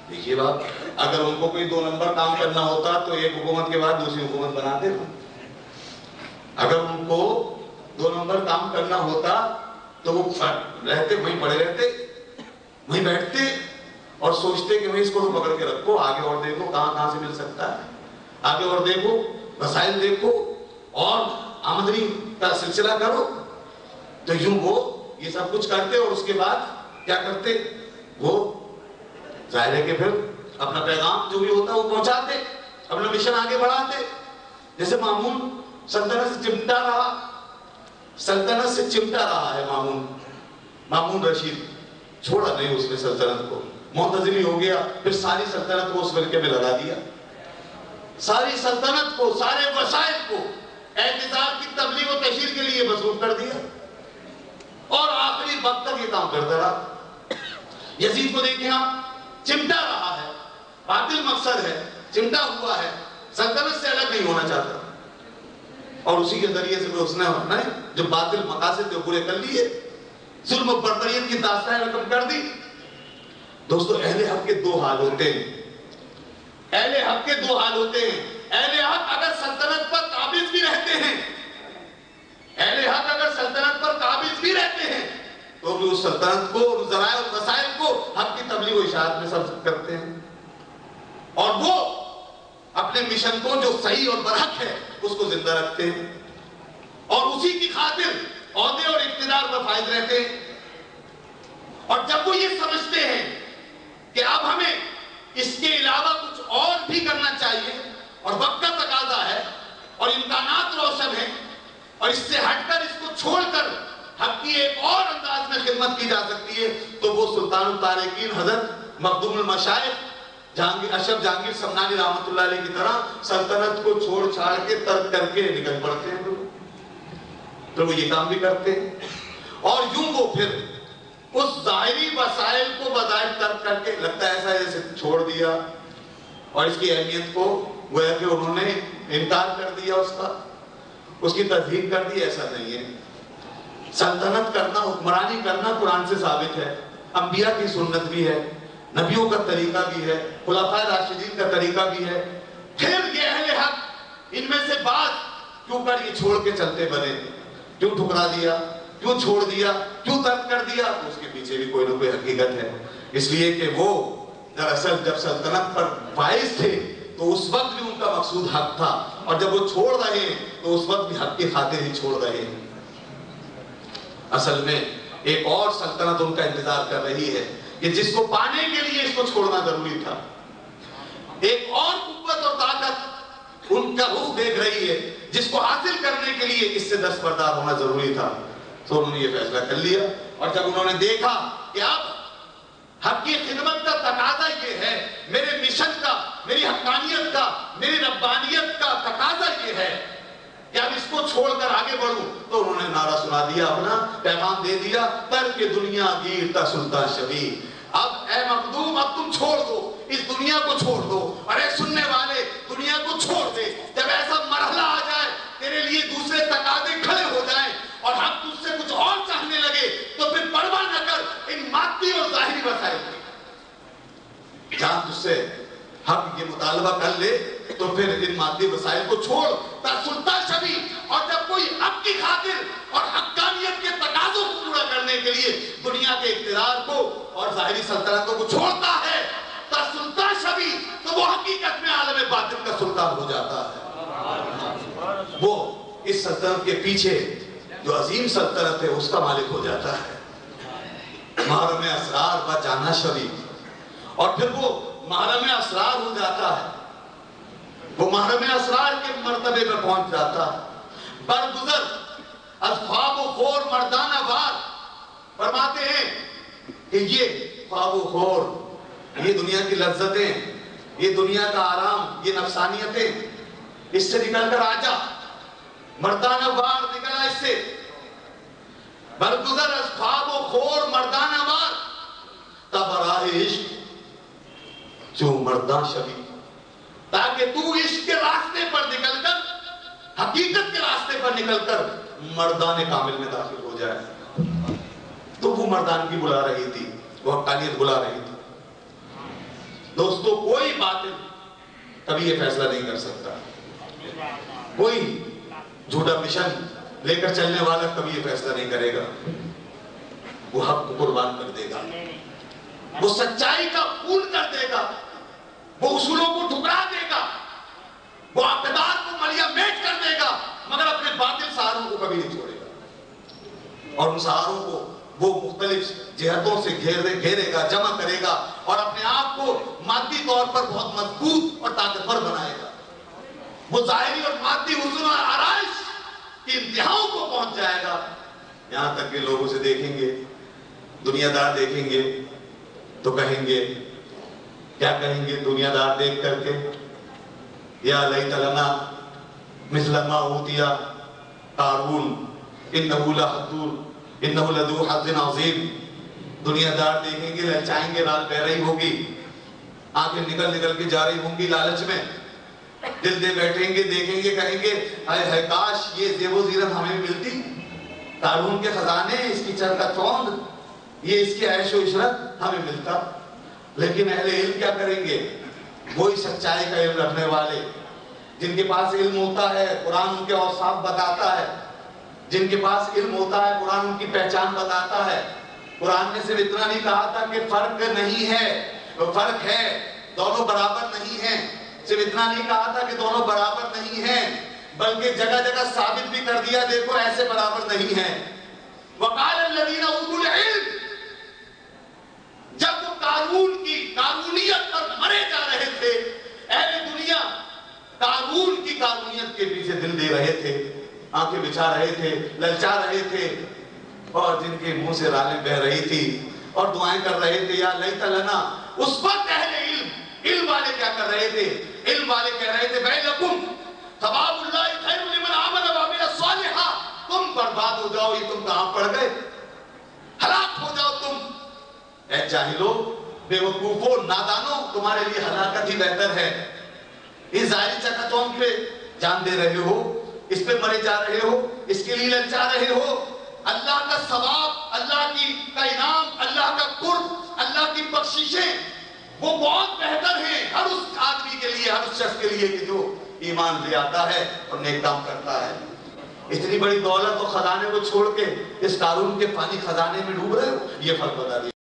دیکھیے بات، اگر ان کو کوئی 2 نمبر کام کرنا ہوتا تو ایک حکومت کے بعد دوسری حکومت بناتے تھے. اگر ان کو 2 نمبر کام کرنا ہوتا تو وہ رہتے وہیں پڑے رہتے، وہیں بیٹھتے اور سوچتے کہ اس کو تو پکڑ کے رکھو، آگے اور دیکھو کہاں سے مل سکتا ہے، آگے اور دیکھو، وسائل دیکھو اور آمدنی کا سلسلہ کرو. تو یوں وہ یہ سب کچھ کرتے اور اس کے بعد کیا کرتے؟ وہ ظاہر ہے کہ پھر اپنا پیغام جو بھی ہوتا وہ پہنچاتے، اپنا مشن آگے بڑھاتے. جیسے مامون سلطنت سے چمٹا رہا ہے مامون رشید، چھوڑا نہیں اس نے سلطنت کو، منتظری ہو گیا، پھر ساری سلطنت کو اس فرقے میں لگا دیا، ساری سلطنت کو، سارے وسائل کو اعتزال کی تبلیغ و تشہیر کے لیے مصروف کر دیا اور آخری وقت تک یہ کام کرتا رہا. یزید کو دیکھیں آپ، چمٹا رہا ہے، باطل مقصد ہے، چمٹا ہوا ہے، سلطنت سے الگ نہیں ہونا چاہتا، اور اسی کے ذریعے سے اس نے جو باطل مقاصد تھے پورے کر لیے، ظلم و بربریت کی داستانیں رقم کر دی. دوستو اہل حق کے 2 حال ہوتے ہیں، اہل حق کے 2 حال ہوتے ہیں. اہل حق اگر سلطنت پر قابض بھی رہتے ہیں، اہل حق اگر سلطنت پر قابض بھی رہتے ہیں تو بھی اس سلطنت کو، اس ذرائع اور وسائل کو حق کی تبلیغ و اشاعت میں صرف کرتے ہیں، اور وہ اپنے مشن کو جو صحیح اور برحق ہے اس کو زندہ رکھتے ہیں اور اسی کی خاطر عہدے اور اقتدار پر فائز رہتے ہیں. اور جب وہ یہ سمجھتے ہیں کہ اب ہمیں اس کے علاوہ کچھ اور بھی کرنا چاہیے اور وقت کا تقاضا ہے اور امکانات روشن ہیں اور اس سے ہٹ کر، اس کو چھوڑ کر حق کی ایک اور انداز میں خدمت کی جا سکتی ہے، تو وہ سلطان الطارقین حضرت مخدوم المشائخ اشرف جہانگیر سمنانی رحمۃ اللہ علیہ کی طرح سلطنت کو چھوڑ چھاڑ کے ترک کر کے نکل پڑتے ہیں. تو وہ یہ کام بھی کرتے ہیں اور یوں وہ پھر اس ظاہری وسائل کو بظاہر ترک کر کے، لگتا ہے ایسا جیسے چھوڑ دیا اور اس کی اہمیت کو گویا کہ انہوں نے انکار کر دیا، اس کی تصدیق کر دی. ایسا نہیں ہے. سلطنت کرنا، حکمرانی کرنا قرآن سے ثابت ہے، انبیاء کی سنت بھی ہے، نبیوں کا طریقہ بھی ہے، خلفائے راشدین کا طریقہ بھی ہے. پھر یہ اہل حق ان میں سے بات کیوں کر یہ چھوڑ کے چلتے بنے، کیوں ٹھکرا دیا، کیوں چھوڑ دیا، کیوں ترک کر دیا؟ تو اس کے پیچھے بھی کوئی نہ کوئی حقیقت ہے. اس لیے کہ وہ دراصل جب سلطنت پر فائز تھے تو اس وقت بھی ان کا مقصود حق تھا، اور جب وہ چھوڑ رہے ہیں تو اس وقت بھی حق کی خاطر ہی چھوڑ رہے ہیں. اصل میں ایک اور سلطنت ان کا انتظار کر رہی ہے کہ جس کو پانے کے لیے اس کو چھوڑنا ضروری تھا. ایک اور قوت اور طاقت ان کا روح دیکھ رہی ہے جس کو حاصل کرنے کے لیے اس سے دستبردار ہونا ضروری تھا. تو انہوں نے یہ فیصلہ کر لیا، اور جب انہوں نے دیکھا کہ اب حق کی خدمت کا تقاضا یہ ہے، میرے مشن کا، میری حقانیت کا، میری ربانیت کا تقاضا یہ ہے کہ اب اس کو چھوڑ کر آگے بڑھوں، تو انہوں نے نعرہ سنا دیا، اپنا پیغام دے دیا، ترک دنیا گیرتا سلطان شبیر. اب اے مخدوم، اب تم چھوڑ دو، اس دنیا کو چھوڑ دو، اور اے سننے والے دنیا کو چھوڑ دے. جب ایسا مرحلہ آ جائے، تیرے لیے دوسرے تقاضے کھڑے ہو جائیں اور ہم تجھ سے کچھ اور چاہنے لگے، تو پھر پرواہ نہ کر ان مادی اور ظاہری وسائل کی. جہاں تجھ سے حق یہ مطالبہ کر لے تو پھر ان مادی وسائل کو چھوڑ تا سلطان شبی. اور جب کوئی حق کی خاطر اور حقانیت کے تقاضوں کو پورا کرنے کے لیے دنیا کے اقتدار کو اور ظاہری سلطنتوں کو چھوڑتا ہے تا سلطان شبی، تو وہ حقیقت میں عالم باطن کا سلطان ہو جاتا ہے. وہ اس سلطنت کے پیچھے جو عظیم سلطنت ہے اس کا مالک ہو جاتا ہے. محرم اسرار و جانا شریف، اور پھر وہ محرم اسرار ہو جاتا ہے، وہ محرم اسرار کے مرتبے میں پہنچ جاتا ہے. برگزر از خواب و خور مردانہ وار، فرماتے ہیں کہ یہ خواب و خور، یہ دنیا کی لذتیں، یہ دنیا کا آرام، یہ نفسانیتیں، اس سے نکل کر آجا، مردانہ وار نکلا اس سے. برگزر از خواب و خور مردانہ وار، تب راہ عشق جو مردان شبی، تاکہ تو عشق کے راستے پر نکل کر، حقیقت کے راستے پر نکل کر مردان کامل میں داخل ہو جائے. تو وہ مردان کی بلا رہی تھی، وہ حقانیت بلا رہی تھی. دوستو کوئی باطل کبھی یہ فیصلہ نہیں کر سکتا، کوئی جھوٹا مشن لے کر چلنے والا کبھی یہ فیصلہ نہیں کرے گا، وہ حق کو قربان کر دے گا، وہ سچائی کا خون کر دے گا، وہ اصولوں کو ٹھکرا دے گا، وہ اقدار کو ملیا میٹ کر دے گا، مگر اپنے باطل سہاروں کو کبھی نہیں چھوڑے گا، اور ان سہاروں کو وہ مختلف جہتوں سے گھیرے گا، جمع کرے گا، اور اپنے آپ کو مادی طور پر بہت مضبوط اور طاقتور بنائے گا، وہ ظاہری اور مادی حسن اور آرائش کی انتہاؤں کو پہنچ جائے گا، یہاں تک کہ لوگوں سے دیکھیں گے، دنیا دار دیکھیں گے تو کہیں گے، کیا کہیں گے دنیا دار دیکھ کر کے؟ یا لیت لنا مثل ما اوتی قارون انہ لذو حظ عظیم۔ دنیا دار دیکھیں گے، للچائیں گے، رال بہ رہی ہوگی، آنکھیں نکل نکل کے جا رہی ہوں گی لالچ میں، دل دے بیٹھیں گے، دیکھیں گے، کہیں گے اے کاش یہ زیب و زینت ہمیں ملتی، قارون کے خزانے، اس کی چر کا چوند، یہ اس کی عیش و عشرت ہمیں ملتا۔ لیکن اہل علم کیا کریں گے؟ وہی سچائی کا علم رکھنے والے، جن کے پاس علم ہوتا ہے قرآن ان کے اوصاف بتاتا ہے، جن کے پاس علم ہوتا ہے قرآن ان کی پہچان بتاتا ہے۔ قرآن نے صرف اتنا نہیں کہا تھا کہ فرق نہیں ہے، فرق ہے، دونوں برابر نہیں ہیں، صرف اتنا نہیں کہا تھا کہ دونوں برابر نہیں ہیں، بلکہ جگہ جگہ ثابت بھی کر دیا دیکھو ایسے برابر نہیں ہیں۔ وَقَالَ الَّذِينَ أُوتُوا الْعِلْمَ، جب وہ قارون کی قارونیت پر مرے جا رہے تھے، اہل دنیا قارون کی قارونیت کے پیچھے دل دے رہے تھے، آنکھیں بچھا رہے تھے، للچا رہے تھے، اور جن کے منہ سے رالیں بہ رہی تھی اور دعائیں کر رہے تھے یا لیت لنا، اس وقت اہل علم والے کیا کر رہے تھے؟ علم والے کہہ رہے تھے ویلکم ثواب اللہ خیر لمن آمن وعمل صالحا، تم برباد ہو جاؤ، یہ تم کہاں پڑ گئے، ہلاک ہو جاؤ تم، اے جاہلو، بے وقوفو، نادانو، تمہارے لیے ہلاکت ہی بہتر ہے۔ یہ ظاہری چکا چوند پہ جان دے رہے ہو، اس پہ مرے جا رہے ہو، اس کے لیے للچا رہے ہو، اللہ کا ثواب، اللہ کا انعام، اللہ کا قرب، اللہ کی بخششیں وہ بہت بہتر ہیں ہر اس آدمی کے لیے، ہر اس شخص کے لیے کہ جو ایمان لے آتا ہے اور نیک کام کرتا ہے۔ اتنی بڑی دولت و خزانے کو چھوڑ کے اس قارون کے فانی خزانے میں ڈوب رہے ہو، یہ فرق بتا دیا۔